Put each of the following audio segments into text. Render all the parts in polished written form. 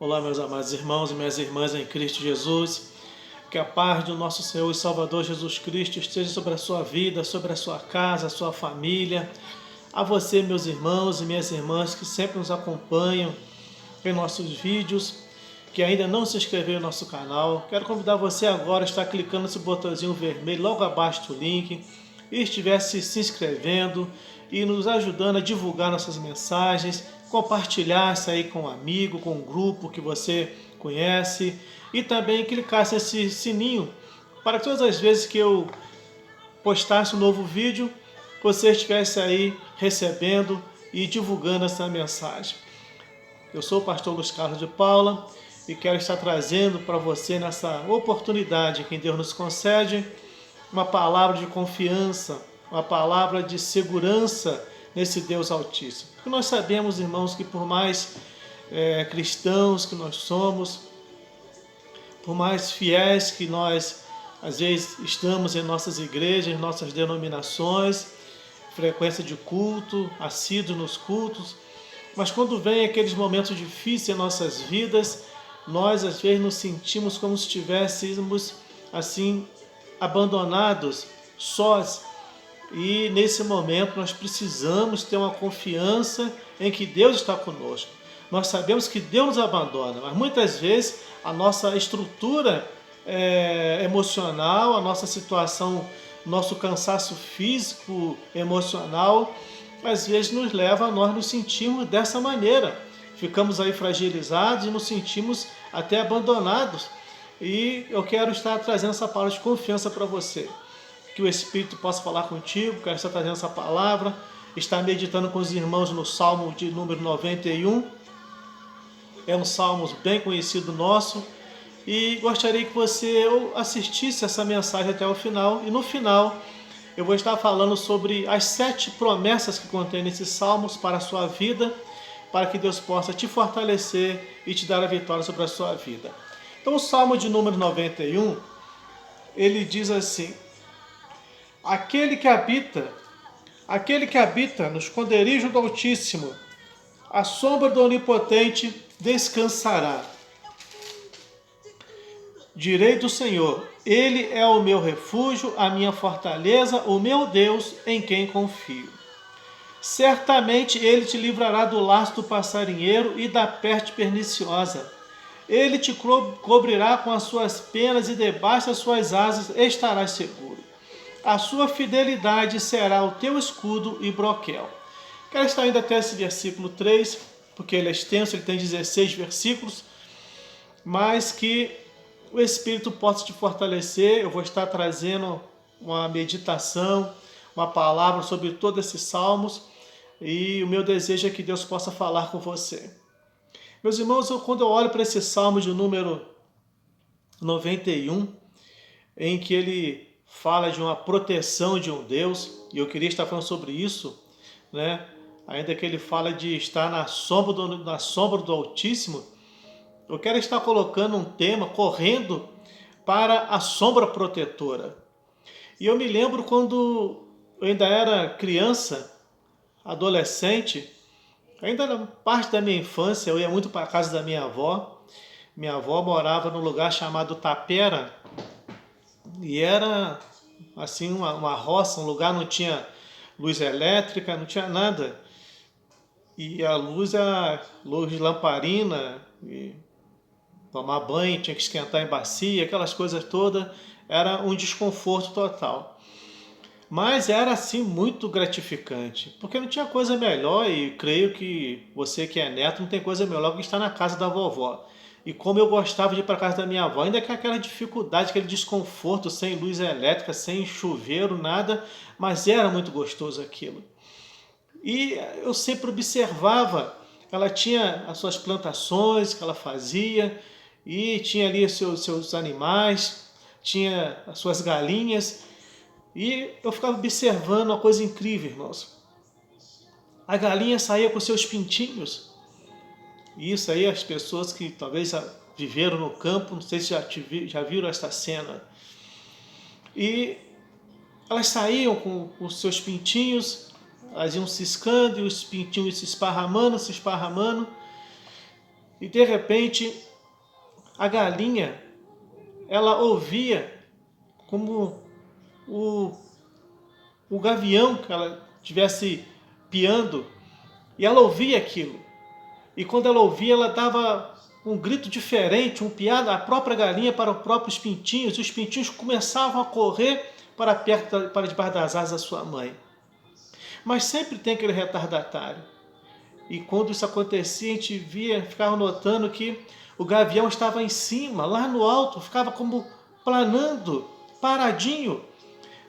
Olá, meus amados irmãos e minhas irmãs em Cristo Jesus. Que a paz do nosso Senhor e Salvador Jesus Cristo esteja sobre a sua vida, sobre a sua casa, a sua família. A você, meus irmãos e minhas irmãs que sempre nos acompanham em nossos vídeos, que ainda não se inscreveu no nosso canal. Quero convidar você agora a estar clicando nesse botãozinho vermelho logo abaixo do link e estivesse se inscrevendo e nos ajudando a divulgar nossas mensagens, compartilhar isso aí com um amigo, com um grupo que você conhece e também clicar nesse sininho para que todas as vezes que eu postasse um novo vídeo, você estivesse aí recebendo e divulgando essa mensagem. Eu sou o pastor Luiz Carlos de Paula e quero estar trazendo para você nessa oportunidade que Deus nos concede uma palavra de confiança, uma palavra de segurança nesse Deus Altíssimo. Porque nós sabemos, irmãos, que por mais cristãos que nós somos, por mais fiéis que nós às vezes estamos em nossas igrejas, em nossas denominações, frequência de culto, assíduos nos cultos, mas quando vem aqueles momentos difíceis em nossas vidas, nós às vezes nos sentimos como se estivéssemos assim abandonados, sós. E nesse momento nós precisamos ter uma confiança em que Deus está conosco. Nós sabemos que Deus nos abandona, mas muitas vezes a nossa estrutura emocional, a nossa situação, nosso cansaço físico, emocional, às vezes nos leva a nós nos sentirmos dessa maneira. Ficamos aí fragilizados e nos sentimos até abandonados. E eu quero estar trazendo essa palavra de confiança para você. Que o Espírito possa falar contigo, quero estar trazendo essa palavra, estar meditando com os irmãos no Salmo de número 91. É um salmo bem conhecido nosso. E gostaria que você assistisse essa mensagem até o final. E no final eu vou estar falando sobre as 7 promessas que contém nesses salmos para a sua vida, para que Deus possa te fortalecer e te dar a vitória sobre a sua vida. Então o Salmo de número 91, ele diz assim: Aquele que habita no esconderijo do Altíssimo, a sombra do Onipotente descansará. Direi do Senhor, Ele é o meu refúgio, a minha fortaleza, o meu Deus em quem confio. Certamente Ele te livrará do laço do passarinheiro e da peste perniciosa. Ele te cobrirá com as suas penas e debaixo das suas asas estarás seguro. A sua fidelidade será o teu escudo e broquel. Quero estar indo até esse versículo 3, porque ele é extenso, ele tem 16 versículos, mas que o Espírito possa te fortalecer. Eu vou estar trazendo uma meditação, uma palavra sobre todos esses salmos, e o meu desejo é que Deus possa falar com você. Meus irmãos, quando eu olho para esse salmo de número 91, em que ele fala de uma proteção de um Deus, e eu queria estar falando sobre isso, né? Ainda que ele fala de estar na sombra do Altíssimo, eu quero estar colocando um tema, correndo para a sombra protetora. E eu me lembro quando eu ainda era criança, adolescente, ainda na parte da minha infância, eu ia muito para a casa da minha avó. Minha avó morava num lugar chamado Tapera, e era assim uma roça, um lugar não tinha luz elétrica, não tinha nada. E a luz era luz de lamparina, e tomar banho tinha que esquentar em bacia, aquelas coisas todas, era um desconforto total. Mas era assim muito gratificante, porque não tinha coisa melhor, e creio que você que é neto não tem coisa melhor que estar na casa da vovó. E como eu gostava de ir para a casa da minha avó, ainda com aquela dificuldade, aquele desconforto, sem luz elétrica, sem chuveiro, nada, mas era muito gostoso aquilo. E eu sempre observava, ela tinha as suas plantações que ela fazia, e tinha ali seus animais, tinha as suas galinhas, e eu ficava observando uma coisa incrível, irmãos. A galinha saía com seus pintinhos. E isso aí as pessoas que talvez viveram no campo, não sei se já viram esta cena. E elas saíam com os seus pintinhos, elas iam ciscando e os pintinhos se esparramando. E de repente a galinha, ela ouvia como o gavião que ela estivesse piando, e ela ouvia aquilo. E quando ela ouvia, ela dava um grito diferente, um piado, a própria galinha para os próprios pintinhos, e os pintinhos começavam a correr para perto, para debaixo das asas da sua mãe. Mas sempre tem aquele retardatário. E quando isso acontecia, a gente via, ficava notando que o gavião estava em cima, lá no alto, ficava como planando, paradinho.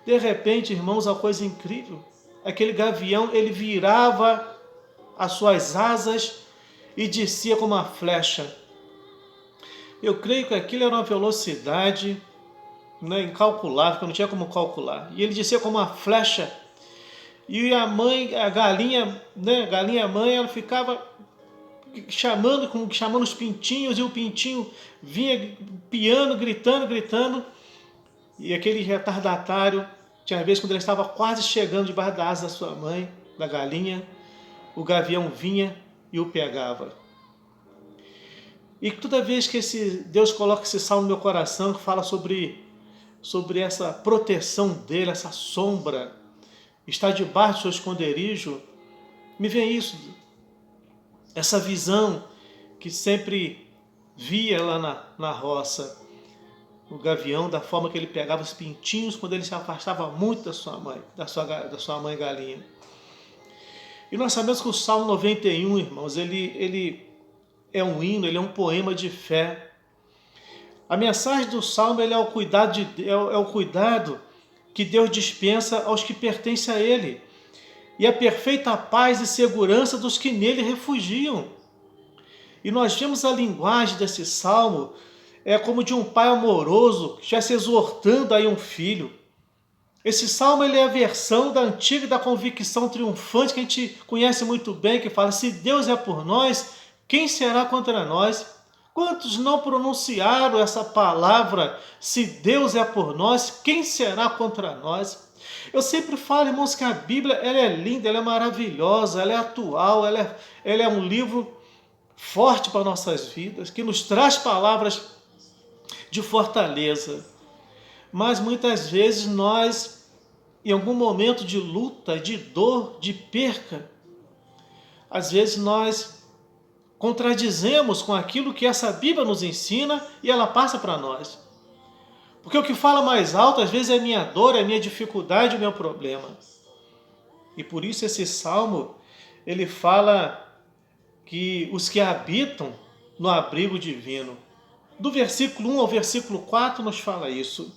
De repente, irmãos, uma coisa incrível, aquele gavião, ele virava as suas asas e descia como uma flecha. Eu creio que aquilo era uma velocidade, né, incalculável, que eu não tinha como calcular. E ele descia como uma flecha. E a mãe, a galinha, né, a galinha mãe, ela ficava chamando os pintinhos, e o pintinho vinha piando, gritando. E aquele retardatário, tinha vez quando ele estava quase chegando debaixo da asa da sua mãe, da galinha, o gavião vinha e o pegava. E toda vez que Deus coloca esse salmo no meu coração, que fala sobre essa proteção dele, essa sombra, está debaixo do seu esconderijo, me vem isso, essa visão que sempre via lá na roça, o gavião, da forma que ele pegava os pintinhos quando ele se afastava muito da sua mãe, da sua mãe galinha. E nós sabemos que o Salmo 91, irmãos, ele é um hino, ele é um poema de fé. A mensagem do Salmo é o cuidado que Deus dispensa aos que pertencem a Ele, e a perfeita paz e segurança dos que nele refugiam. E nós vemos a linguagem desse Salmo, como de um pai amoroso que estivesse exortando aí um filho. Esse salmo ele é a versão da antiga da convicção triunfante que a gente conhece muito bem, que fala: se Deus é por nós, quem será contra nós? Quantos não pronunciaram essa palavra? Se Deus é por nós, quem será contra nós? Eu sempre falo, irmãos, que a Bíblia ela é linda, ela é maravilhosa, ela é atual, ela é um livro forte para nossas vidas, que nos traz palavras de fortaleza. Mas muitas vezes nós, em algum momento de luta, de dor, de perca, às vezes nós contradizemos com aquilo que essa Bíblia nos ensina e ela passa para nós. Porque o que fala mais alto às vezes é a minha dor, é a minha dificuldade, o meu problema. E por isso esse salmo, ele fala que os que habitam no abrigo divino. Do versículo 1 ao versículo 4 nos fala isso.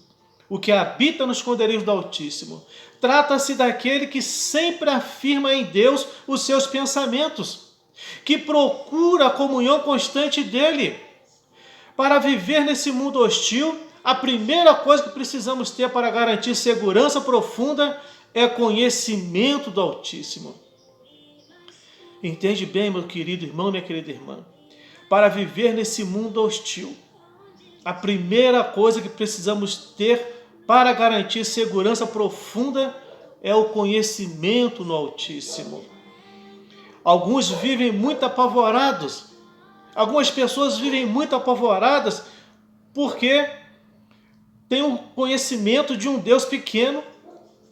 O que habita no esconderijo do Altíssimo. Trata-se daquele que sempre afirma em Deus os seus pensamentos, que procura a comunhão constante dele. Para viver nesse mundo hostil, a primeira coisa que precisamos ter para garantir segurança profunda é conhecimento do Altíssimo. Entende bem, meu querido irmão, minha querida irmã? Para viver nesse mundo hostil, a primeira coisa que precisamos ter para garantir segurança profunda é o conhecimento no Altíssimo. Alguns vivem muito apavorados. Algumas pessoas vivem muito apavoradas porque têm um conhecimento de um Deus pequeno,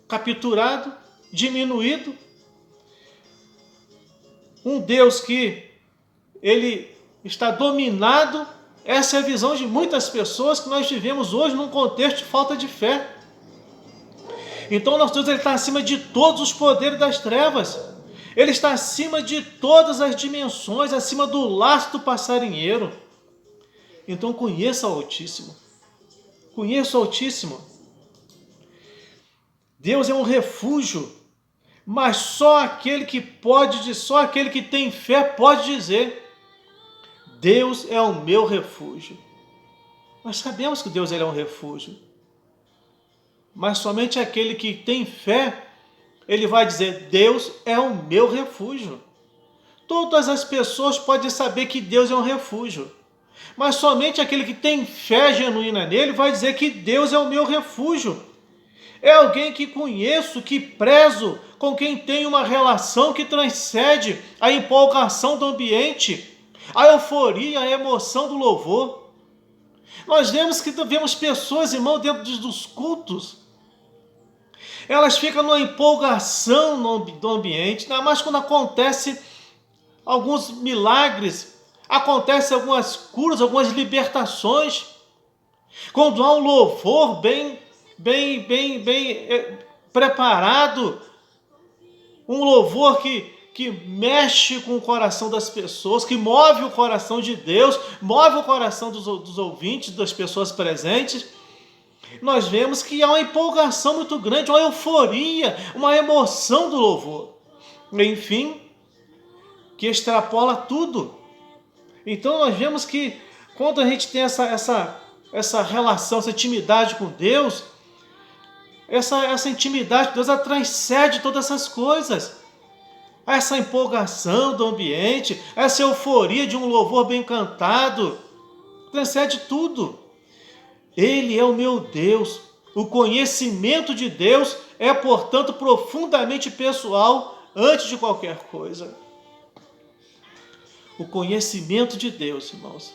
capturado, diminuído. Um Deus que ele está dominado. Essa é a visão de muitas pessoas que nós vivemos hoje num contexto de falta de fé. Então nosso Deus está acima de todos os poderes das trevas. Ele está acima de todas as dimensões, acima do laço do passarinheiro. Então conheça o Altíssimo. Conheça o Altíssimo. Deus é um refúgio, mas só aquele que tem fé pode dizer: Deus é o meu refúgio. Nós sabemos que Deus ele é um refúgio. Mas somente aquele que tem fé, ele vai dizer: Deus é o meu refúgio. Todas as pessoas podem saber que Deus é um refúgio. Mas somente aquele que tem fé genuína nele vai dizer que Deus é o meu refúgio. É alguém que conheço, que prezo, com quem tenho uma relação que transcende a empolgação do ambiente. a euforia, a emoção do louvor. Nós vemos pessoas, irmão, dentro dos cultos. Elas ficam numa empolgação do ambiente, ainda mais quando acontece alguns milagres, acontecem algumas curas, algumas libertações. Quando há um louvor bem preparado, um louvor que mexe com o coração das pessoas, que move o coração de Deus, move o coração dos ouvintes, das pessoas presentes, nós vemos que há uma empolgação muito grande, uma euforia, uma emoção do louvor. Enfim, que extrapola tudo. Então nós vemos que quando a gente tem essa relação, essa intimidade com Deus, essa intimidade com Deus, ela transcende todas essas coisas. Essa empolgação do ambiente, essa euforia de um louvor bem cantado, transcende tudo. Ele é o meu Deus. O conhecimento de Deus é, portanto, profundamente pessoal antes de qualquer coisa. O conhecimento de Deus, irmãos,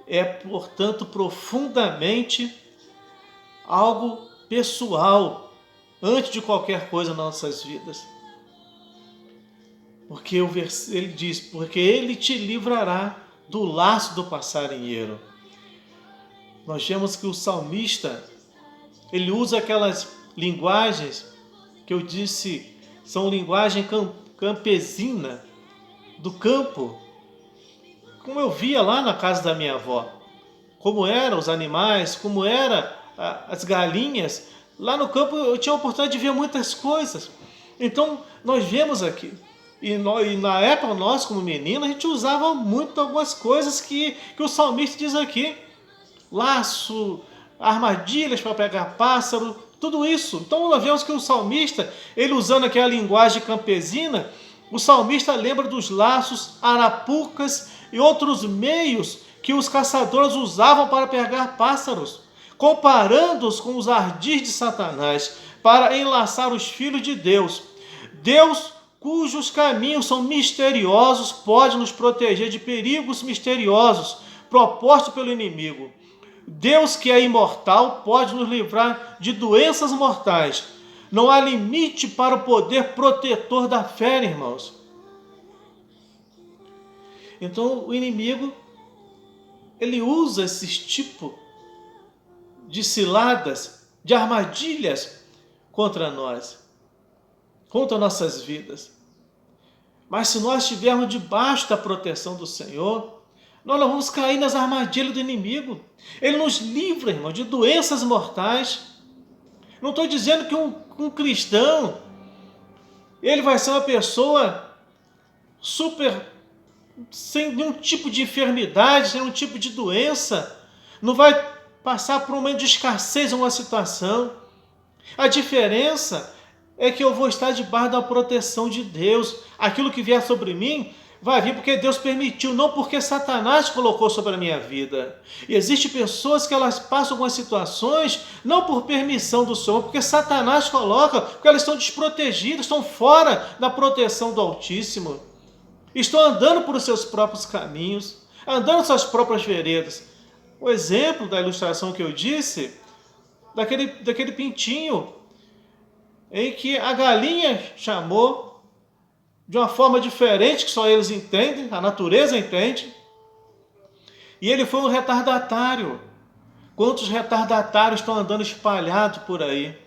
é, portanto, profundamente algo pessoal antes de qualquer coisa nas nossas vidas. Porque ele diz, porque ele te livrará do laço do passarinheiro. Nós vemos que o salmista, ele usa aquelas linguagens que eu disse, são linguagem campesina, do campo, como eu via lá na casa da minha avó, como eram os animais, como eram as galinhas. Lá no campo eu tinha a oportunidade de ver muitas coisas. Então nós vemos aqui, e na época nós como meninos, a gente usava muito algumas coisas que o salmista diz aqui. Laço, armadilhas para pegar pássaro, tudo isso. Então nós vemos que o salmista, ele usando aquela linguagem campesina, o salmista lembra dos laços, arapucas e outros meios que os caçadores usavam para pegar pássaros, comparando-os com os ardis de Satanás para enlaçar os filhos de Deus. Deus, cujos caminhos são misteriosos, pode nos proteger de perigos misteriosos propostos pelo inimigo. Deus, que é imortal, pode nos livrar de doenças mortais. Não há limite para o poder protetor da fé, irmãos. Então, o inimigo, ele usa esses tipos de ciladas, de armadilhas contra nós, contra nossas vidas. Mas se nós estivermos debaixo da proteção do Senhor, nós não vamos cair nas armadilhas do inimigo. Ele nos livra, irmão, de doenças mortais. Não estou dizendo que um cristão, ele vai ser uma pessoa super, sem nenhum tipo de enfermidade, sem nenhum tipo de doença. Não vai passar por um momento de escassez em uma situação. A diferença é que eu vou estar debaixo da proteção de Deus. Aquilo que vier sobre mim vai vir porque Deus permitiu, não porque Satanás colocou sobre a minha vida. E existem pessoas que elas passam algumas situações não por permissão do Senhor, porque Satanás coloca, porque elas estão desprotegidas, estão fora da proteção do Altíssimo. Estão andando por seus próprios caminhos, andando suas próprias veredas. O exemplo da ilustração que eu disse, daquele pintinho, em que a galinha chamou de uma forma diferente, que só eles entendem, a natureza entende. E ele foi um retardatário. Quantos retardatários estão andando espalhados por aí?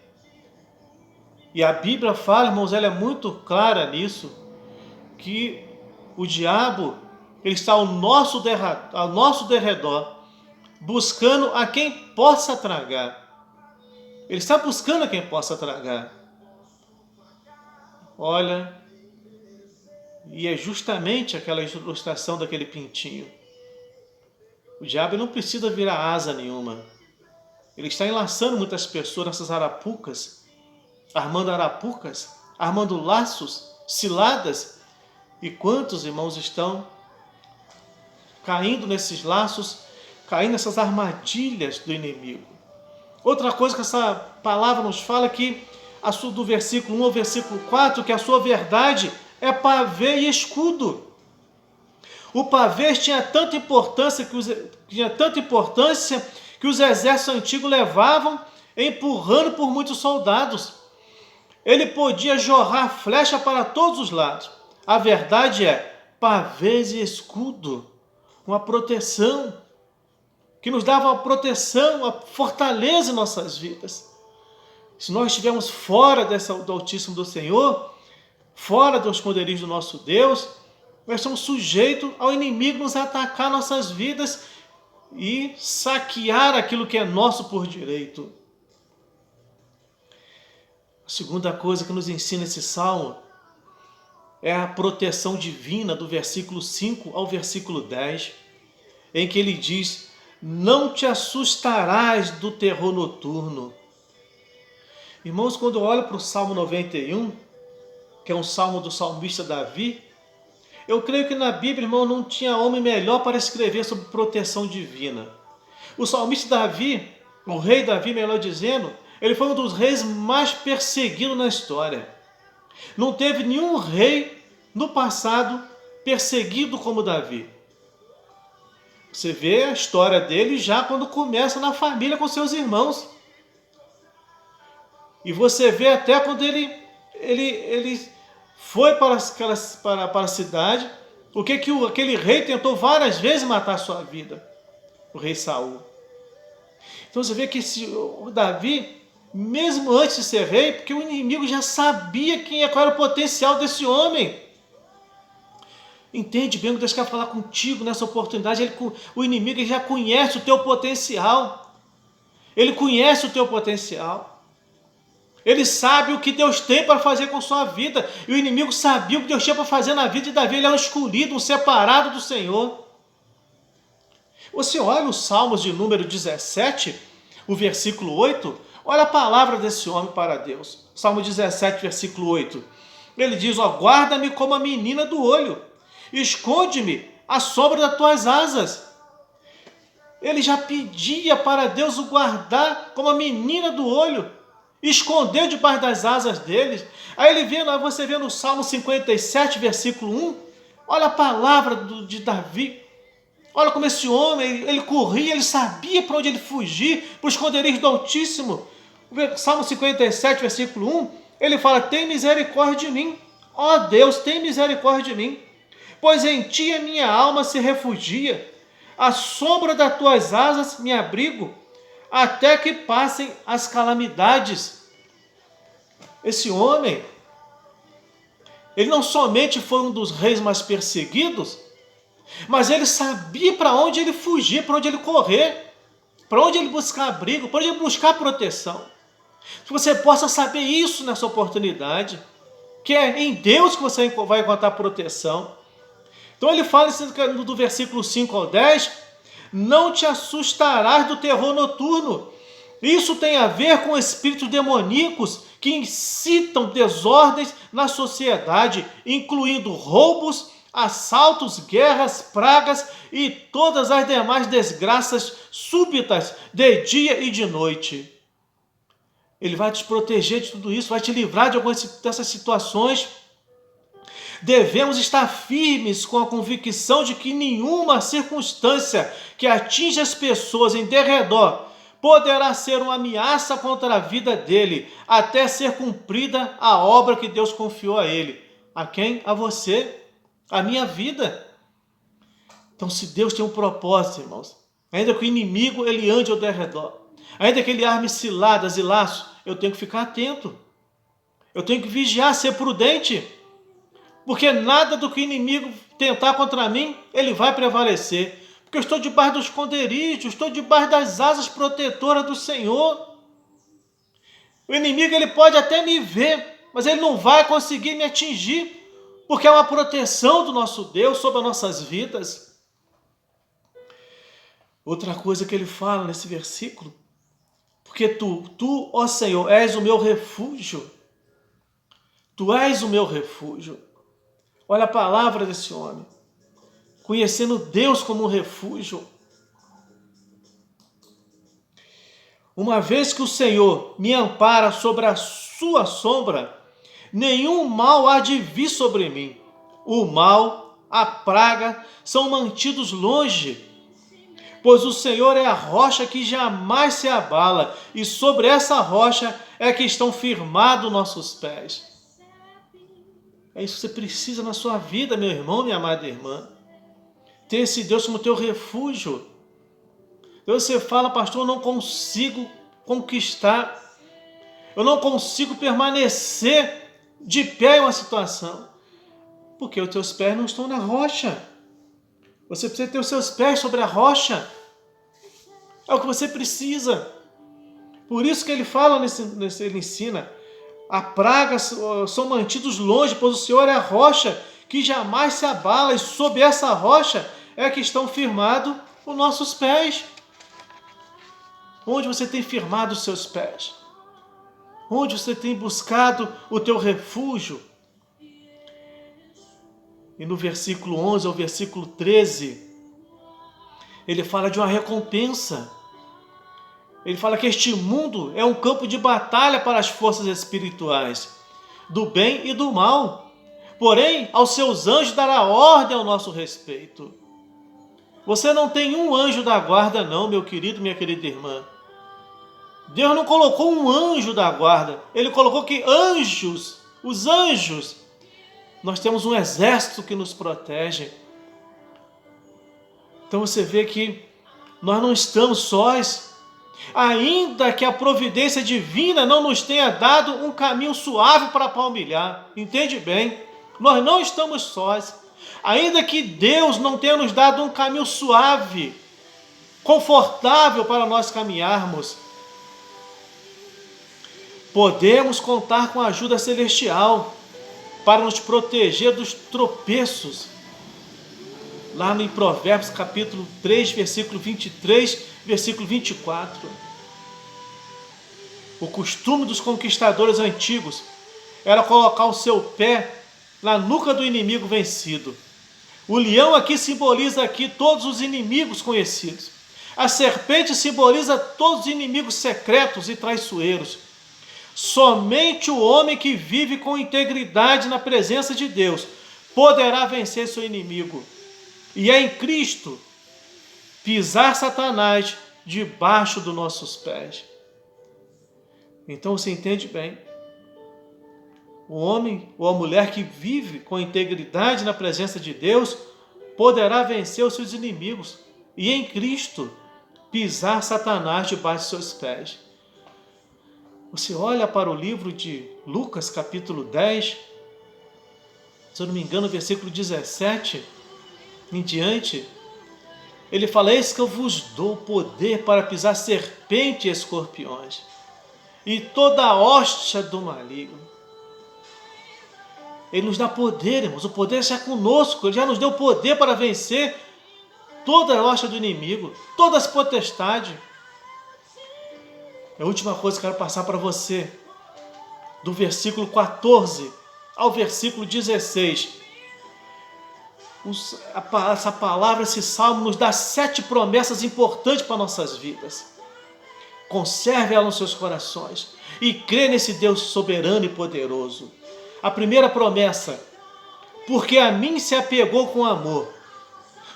E a Bíblia fala, irmãos, ela é muito clara nisso, que o diabo, ele está ao nosso derredor, buscando a quem possa tragar. Ele está buscando a quem possa tragar. Olha, e é justamente aquela ilustração daquele pintinho. O diabo não precisa virar asa nenhuma. Ele está enlaçando muitas pessoas nessas arapucas, armando laços, ciladas. E quantos irmãos estão caindo nesses laços, caindo nessas armadilhas do inimigo? Outra coisa que essa palavra nos fala aqui, do versículo 1 ao versículo 4, que a sua verdade é pavê e escudo. O pavês tinha tanta importância que os exércitos antigos levavam empurrando por muitos soldados. Ele podia jorrar flecha para todos os lados. A verdade é pavês e escudo, uma proteção que nos dava uma proteção, a fortaleza em nossas vidas. Se nós estivermos fora do Altíssimo do Senhor, fora do esconderijo do nosso Deus, nós estamos sujeitos ao inimigo nos atacar nossas vidas e saquear aquilo que é nosso por direito. A segunda coisa que nos ensina esse salmo é a proteção divina do versículo 5 ao versículo 10, em que ele diz: não te assustarás do terror noturno. Irmãos, quando eu olho para o Salmo 91, que é um salmo do salmista Davi, eu creio que na Bíblia, irmão, não tinha homem melhor para escrever sobre proteção divina. O salmista Davi, o rei Davi, melhor dizendo, ele foi um dos reis mais perseguidos na história. Não teve nenhum rei no passado perseguido como Davi. Você vê a história dele já quando começa na família com seus irmãos. E você vê até quando ele foi para a cidade, aquele rei tentou várias vezes matar a sua vida, o rei Saul. Então você vê que o Davi, mesmo antes de ser rei, porque o inimigo já sabia qual era o potencial desse homem. Entende bem o que Deus quer falar contigo nessa oportunidade. O inimigo já conhece o teu potencial. Ele conhece o teu potencial. Ele sabe o que Deus tem para fazer com a sua vida. E o inimigo sabia o que Deus tinha para fazer na vida de Davi. Ele é um escolhido, um separado do Senhor. Você olha os Salmos de número 17, o versículo 8. Olha a palavra desse homem para Deus. Salmo 17, versículo 8. Ele diz: ó, guarda-me como a menina do olho. Esconde-me à sombra das tuas asas. Ele já pedia para Deus o guardar como a menina do olho. Escondeu debaixo das asas deles. Aí você vê no Salmo 57, versículo 1, olha a palavra de Davi. Olha como esse homem, ele corria, ele sabia para onde ele fugir, para o esconderijo do Altíssimo. Salmo 57, versículo 1, ele fala: tem misericórdia de mim, ó Deus, tem misericórdia de mim, pois em ti a minha alma se refugia, à sombra das tuas asas me abrigo, até que passem as calamidades. Esse homem, ele não somente foi um dos reis mais perseguidos, mas ele sabia para onde ele fugir, para onde ele correr, para onde ele buscar abrigo, para onde ele buscar proteção. Que você possa saber isso nessa oportunidade, que é em Deus que você vai encontrar proteção. Então ele fala do versículo 5 ao 10, não te assustarás do terror noturno. Isso tem a ver com espíritos demoníacos que incitam desordens na sociedade, incluindo roubos, assaltos, guerras, pragas e todas as demais desgraças súbitas de dia e de noite. Ele vai te proteger de tudo isso, vai te livrar de algumas dessas situações. Devemos estar firmes com a convicção de que nenhuma circunstância que atinja as pessoas em derredor poderá ser uma ameaça contra a vida dele, até ser cumprida a obra que Deus confiou a ele. A quem? A você, a minha vida. Então, se Deus tem um propósito, irmãos, ainda que o inimigo ele ande ao derredor, ainda que ele arme ciladas e laços, eu tenho que ficar atento. Eu tenho que vigiar, ser prudente, porque nada do que o inimigo tentar contra mim, ele vai prevalecer. Porque eu estou debaixo do esconderijo, estou debaixo das asas protetoras do Senhor. O inimigo ele pode até me ver, mas ele não vai conseguir me atingir, porque é uma proteção do nosso Deus sobre as nossas vidas. Outra coisa que ele fala nesse versículo, porque tu, ó Senhor, és o meu refúgio. Tu és o meu refúgio. Olha a palavra desse homem. Conhecendo Deus como um refúgio. Uma vez que o Senhor me ampara sobre a sua sombra, nenhum mal há de vir sobre mim. O mal a praga são mantidos longe, pois o Senhor é a rocha que jamais se abala, e sobre essa rocha é que estão firmados nossos pés. É isso que você precisa na sua vida, meu irmão, minha amada irmã. Ter esse Deus como teu refúgio. Você fala, pastor, eu não consigo conquistar, eu não consigo permanecer de pé em uma situação, porque os teus pés não estão na rocha. Você precisa ter os seus pés sobre a rocha. É o que você precisa. Por isso que ele fala, ele ensina, a praga são mantidos longe, pois o Senhor é a rocha que jamais se abala, e sob essa rocha é que estão firmados os nossos pés. Onde você tem firmado os seus pés? Onde você tem buscado o teu refúgio? E no versículo 11 ao versículo 13, ele fala de uma recompensa. Ele fala que este mundo é um campo de batalha para as forças espirituais, do bem e do mal. Porém, aos seus anjos dará ordem ao nosso respeito. Você não tem um anjo da guarda não, meu querido, minha querida irmã. Deus não colocou um anjo da guarda. Ele colocou que anjos, os anjos, nós temos um exército que nos protege. Então você vê que nós não estamos sós. Ainda que a providência divina não nos tenha dado um caminho suave para palmilhar. Entende bem? Nós não estamos sós. Ainda que Deus não tenha nos dado um caminho suave, confortável para nós caminharmos, podemos contar com a ajuda celestial para nos proteger dos tropeços. Lá em Provérbios capítulo 3, versículo 23, versículo 24. O costume dos conquistadores antigos era colocar o seu pé na nuca do inimigo vencido. O leão aqui simboliza todos os inimigos conhecidos. A serpente simboliza todos os inimigos secretos e traiçoeiros. Somente o homem que vive com integridade na presença de Deus poderá vencer seu inimigo. E é em Cristo pisar Satanás debaixo dos nossos pés. Então você entende bem. O homem ou a mulher que vive com integridade na presença de Deus poderá vencer os seus inimigos. E em Cristo pisar Satanás debaixo de seus pés. Você olha para o livro de Lucas, capítulo 10, se eu não me engano, versículo 17 em diante, ele fala: eis que eu vos dou poder para pisar serpente e escorpiões, e toda a hóstia do maligno. Ele nos dá poder, irmãos, o poder está conosco, ele já nos deu poder para vencer toda a hóstia do inimigo, todas as potestades. A última coisa que eu quero passar para você, do versículo 14 ao versículo 16. Essa palavra, esse salmo nos dá 7 promessas importantes para nossas vidas. Conserve ela nos seus corações e crê nesse Deus soberano e poderoso. A primeira promessa: porque a mim se apegou com amor,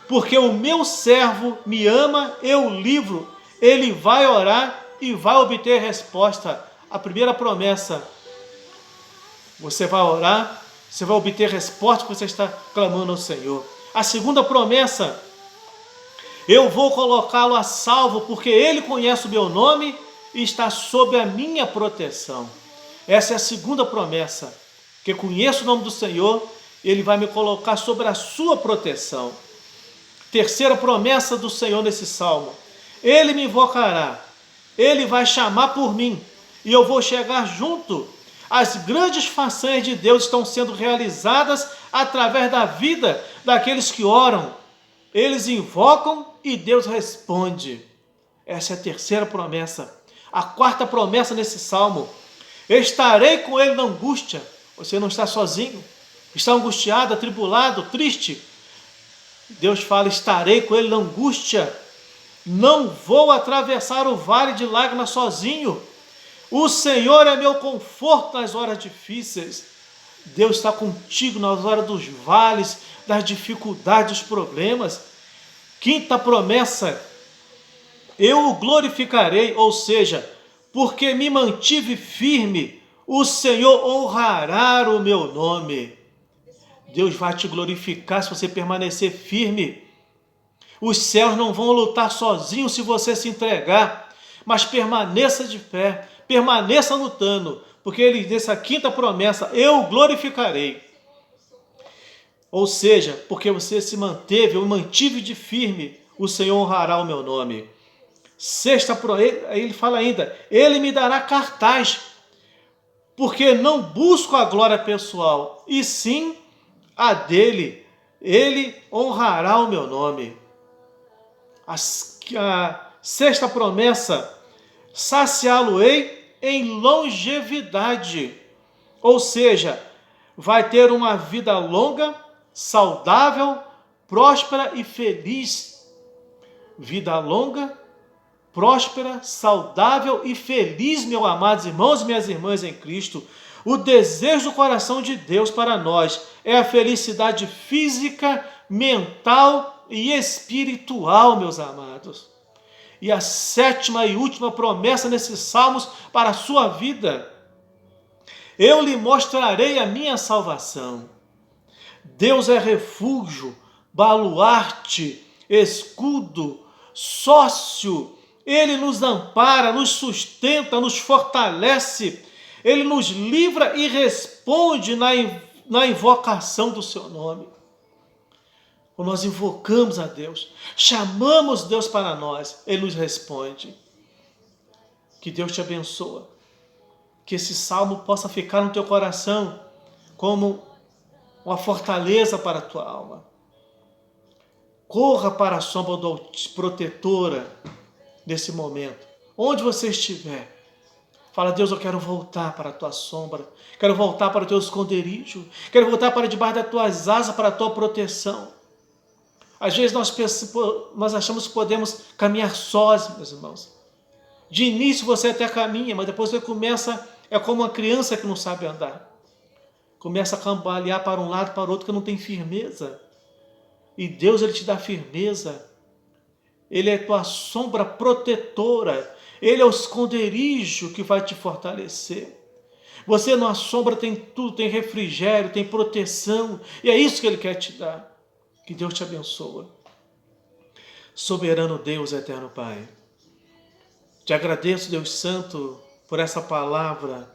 porque o meu servo me ama, eu livro, ele vai orar e vai obter resposta. A primeira promessa: você vai orar, você vai obter resposta que você está clamando ao Senhor. A segunda promessa: eu vou colocá-lo a salvo, porque ele conhece o meu nome e está sob a minha proteção. Essa é a segunda promessa, que conheço o nome do Senhor, ele vai me colocar sobre a sua proteção. Terceira promessa do Senhor nesse salmo: ele me invocará, ele vai chamar por mim, e eu vou chegar junto. As grandes façanhas de Deus estão sendo realizadas através da vida daqueles que oram. Eles invocam e Deus responde. Essa é a terceira promessa. A quarta promessa nesse salmo: estarei com ele na angústia. Você não está sozinho, está angustiado, atribulado, triste. Deus fala: estarei com ele na angústia. Não vou atravessar o vale de lágrimas sozinho. O Senhor é meu conforto nas horas difíceis. Deus está contigo nas horas dos vales, das dificuldades, dos problemas. Quinta promessa, eu o glorificarei, ou seja, porque me mantive firme, o Senhor honrará o meu nome. Deus vai te glorificar se você permanecer firme. Os céus não vão lutar sozinhos se você se entregar, mas permaneça de pé, permaneça lutando, porque ele disse a quinta promessa, eu o glorificarei. Ou seja, porque você se manteve, eu mantive de firme, o Senhor honrará o meu nome. Sexta, aí ele fala ainda, ele me dará cartaz, porque não busco a glória pessoal, e sim a dele, ele honrará o meu nome. A sexta promessa, saciá-lo-ei em longevidade, ou seja, vai ter uma vida longa, saudável, próspera e feliz. Vida longa, próspera, saudável e feliz, meus amados irmãos e minhas irmãs em Cristo. O desejo do coração de Deus para nós é a felicidade física, mental e espiritual, meus amados. E a sétima e última promessa nesses salmos para a sua vida, eu lhe mostrarei a minha salvação. Deus é refúgio, baluarte, escudo, sócio. Ele nos ampara, nos sustenta, nos fortalece. Ele nos livra e responde na invocação do seu nome. Quando nós invocamos a Deus, chamamos Deus para nós, Ele nos responde. Que Deus te abençoe. Que esse salmo possa ficar no teu coração como uma fortaleza para a tua alma. Corra para a sombra protetora nesse momento. Onde você estiver. Fala, Deus, eu quero voltar para a tua sombra. Quero voltar para o teu esconderijo. Quero voltar para debaixo das tuas asas, para a tua proteção. Às vezes nós achamos que podemos caminhar sós, meus irmãos. De início você até caminha, mas depois você começa, é como uma criança que não sabe andar. Começa a cambalear para um lado, para o outro, que não tem firmeza. E Deus, Ele te dá firmeza. Ele é a tua sombra protetora. Ele é o esconderijo que vai te fortalecer. Você na sombra tem tudo, tem refrigério, tem proteção. E é isso que Ele quer te dar. Que Deus te abençoe. Soberano Deus, eterno Pai. Te agradeço, Deus Santo, por essa palavra.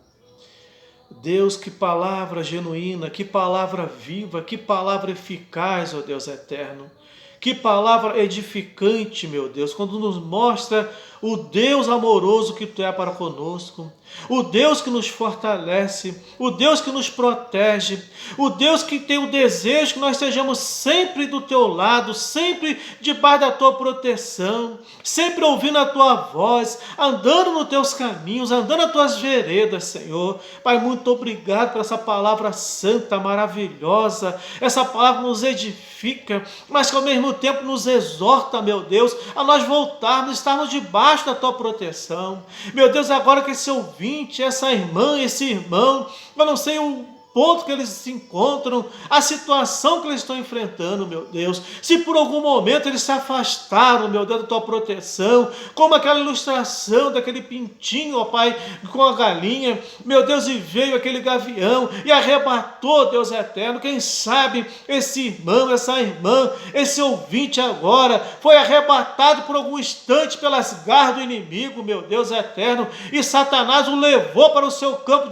Deus, que palavra genuína, que palavra viva, que palavra eficaz, ó Deus eterno. Que palavra edificante, meu Deus, quando nos mostra o Deus amoroso que Tu é para conosco, o Deus que nos fortalece, o Deus que nos protege, o Deus que tem o desejo que nós estejamos sempre do Teu lado, sempre debaixo da Tua proteção, sempre ouvindo a Tua voz, andando nos Teus caminhos, andando nas Tuas veredas, Senhor. Pai, muito obrigado por essa palavra santa, maravilhosa, essa palavra nos edifica, mas que ao mesmo tempo nos exorta, meu Deus, a nós voltarmos, estarmos debaixo da Tua proteção. Meu Deus, agora que esse ouvinte, essa irmã, esse irmão, eu não sei o ponto que eles se encontram, a situação que eles estão enfrentando, meu Deus, se por algum momento eles se afastaram, meu Deus, da Tua proteção, como aquela ilustração daquele pintinho, ó Pai, com a galinha, meu Deus, e veio aquele gavião e arrebatou, Deus eterno. Quem sabe esse irmão, essa irmã, esse ouvinte agora foi arrebatado por algum instante pelas garras do inimigo, meu Deus eterno, e Satanás o levou para o seu campo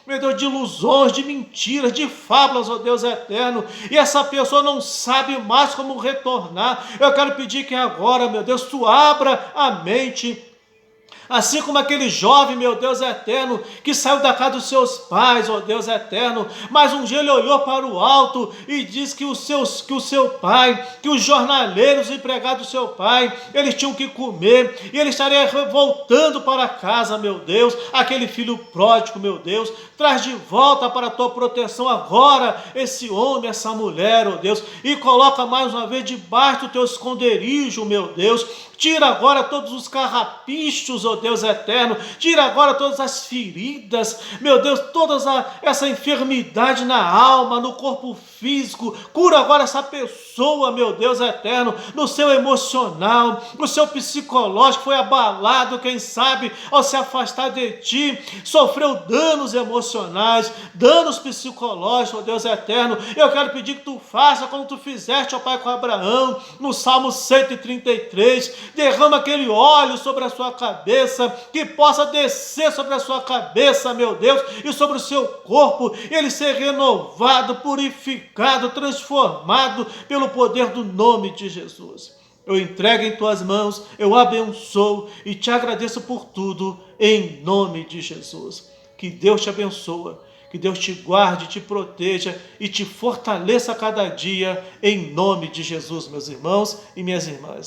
meu Deus, de ilusões, de mentiras, de fábulas, ó Deus eterno, e essa pessoa não sabe mais como retornar. Eu quero pedir que agora, meu Deus, Tu abra a mente, assim como aquele jovem, meu Deus eterno, que saiu da casa dos seus pais, ó Deus eterno, mas um dia ele olhou para o alto e disse que o seu pai, que os jornaleiros, os empregados do seu pai, eles tinham que comer, e ele estaria voltando para casa, meu Deus. Aquele filho pródigo, meu Deus, traz de volta para a Tua proteção agora esse homem, essa mulher, ó Deus, e coloca mais uma vez debaixo do Teu esconderijo, meu Deus. Tira agora todos os carrapichos, ó Deus eterno. Tira agora todas as feridas, meu Deus, toda essa enfermidade na alma, no corpo físico, cura agora essa pessoa, meu Deus eterno, no seu emocional, no seu psicológico, foi abalado, quem sabe, ao se afastar de ti, sofreu danos emocionais, danos psicológicos, ó Deus eterno. Eu quero pedir que tu faça como tu fizeste, ó Pai, com Abraão, no Salmo 133, derrama aquele óleo sobre a sua cabeça, que possa descer sobre a sua cabeça, meu Deus, e sobre o seu corpo, ele ser renovado, purificado, transformado pelo poder do nome de Jesus. Eu entrego em tuas mãos, eu abençoo e te agradeço por tudo, em nome de Jesus. Que Deus te abençoe, que Deus te guarde, te proteja e te fortaleça a cada dia, em nome de Jesus, meus irmãos e minhas irmãs.